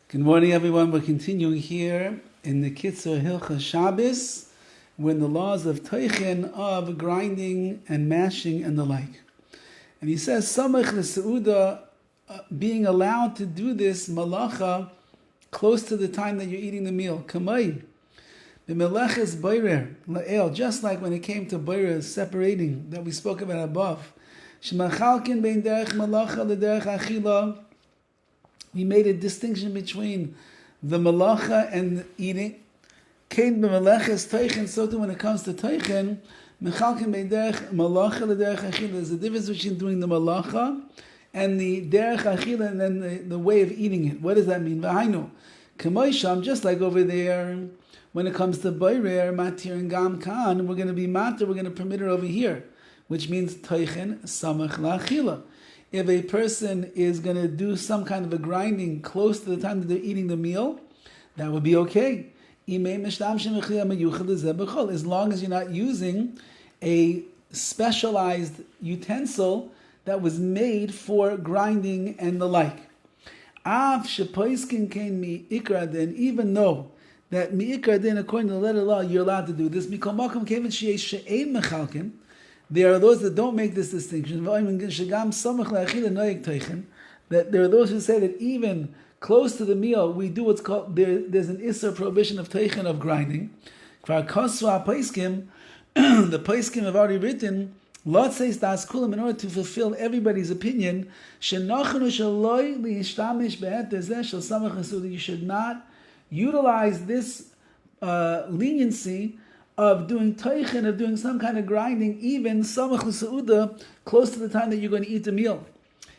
Good morning, everyone. We're continuing here in the KITZUR HILCHOS SHABBOS, when the laws of teichen, of grinding and mashing and the like. And he says, Samach l'seuda, being allowed to do this malacha close to the time that you're eating the meal. Kamay, b'meleches boirer la'el, just like when it came to boirer, separating, that we spoke about above. Shemachalkin bein derech malacha l'derech achila. We made a distinction between the malacha and eating. Kein b'meleches teichen, so too when it comes to teichen, mechalkin bein derech malacha l'derech achila. There's a difference between doing the malacha and the derech achila, and then the way of eating it. What does that mean? V'hainu, k'moisham, just like over there, when it comes to boirer, matir and gam kan, we're going to be matir, we're going to permit it over here, which means teichen samach la'achila. If a person is going to do some kind of a grinding close to the time that they're eating the meal, that would be okay. As long as you're not using a specialized utensil that was made for grinding and the like. Even though that mi'ikra din, according to the letter of law, you're allowed to do this, there are those that don't make this distinction. That there are those who say that even close to the meal, we do what's called, there's an issur prohibition of teichen, of grinding. The Paiskim have already written, Lot says das kulam, in order to fulfill everybody's opinion, you should not utilize this leniency of doing teichen, of doing some kind of grinding, even samach l'seuda, close to the time that you're going to eat the meal.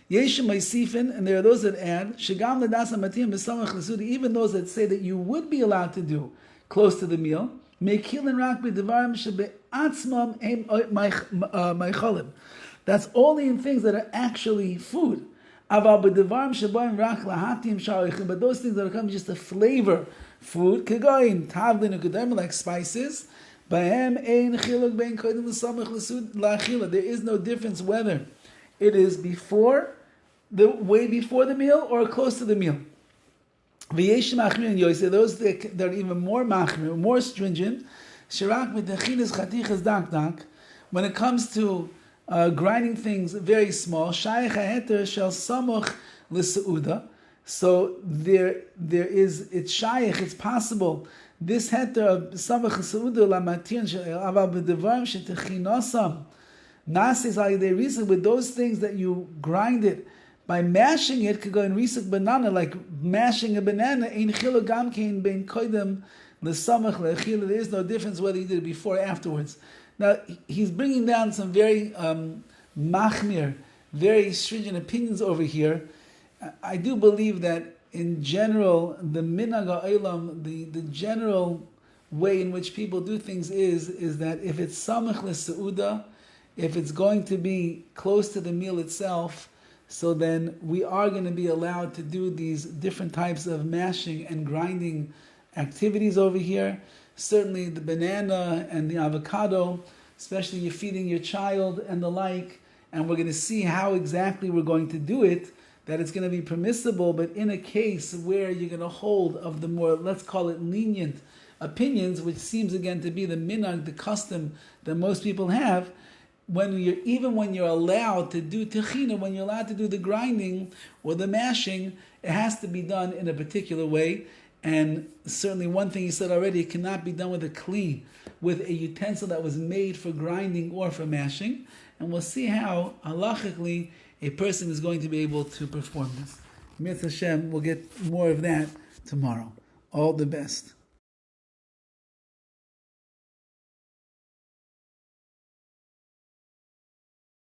Yeshem ma'isifin, and there are those that add, shegam l'das hamatim b'samach l'seuda, even those that say that you would be allowed to do close to the meal, me'kilin rak b'devarim shebe'atzmam em ma'cholim. That's only in things that are actually food. Aval b'devarim sheboim rak lahatim sha'oichin, but those things that are coming just to flavor food, kegoin tavlin u'kedem, like spices. There is no difference whether it is way before the meal or close to the meal. Those that are even more machmir, more stringent, when it comes to grinding things very small, so there is, it's shaykh, it's possible. This heter of samach l'seuda lamatir aval b'devarim shetechinasam nasis al yedei risuk, with those things that you grind it by mashing it, could go in risuk banana, like mashing a banana. Ein chilo gam kein bein koidem l'samach le'achila. There is no difference whether you did it before or afterwards. Now he's bringing down some very machmir, very stringent opinions over here. I do believe that in general, the minhag ha'olam, the general way in which people do things is that if it's samach l'seuda, if it's going to be close to the meal itself, so then we are going to be allowed to do these different types of mashing and grinding activities over here. Certainly the banana and the avocado, especially you're feeding your child and the like, and we're going to see how exactly we're going to do it, that it's going to be permissible, but in a case where you're going to hold of the more, let's call it lenient opinions, which seems again to be the minhag, the custom that most people have, when you're allowed to do techina, when you're allowed to do the grinding or the mashing, it has to be done in a particular way. And certainly one thing he said already, it cannot be done with a kli, with a utensil that was made for grinding or for mashing. And we'll see how halachically a person is going to be able to perform this. Mitzvah Hashem, we'll get more of that tomorrow. All the best.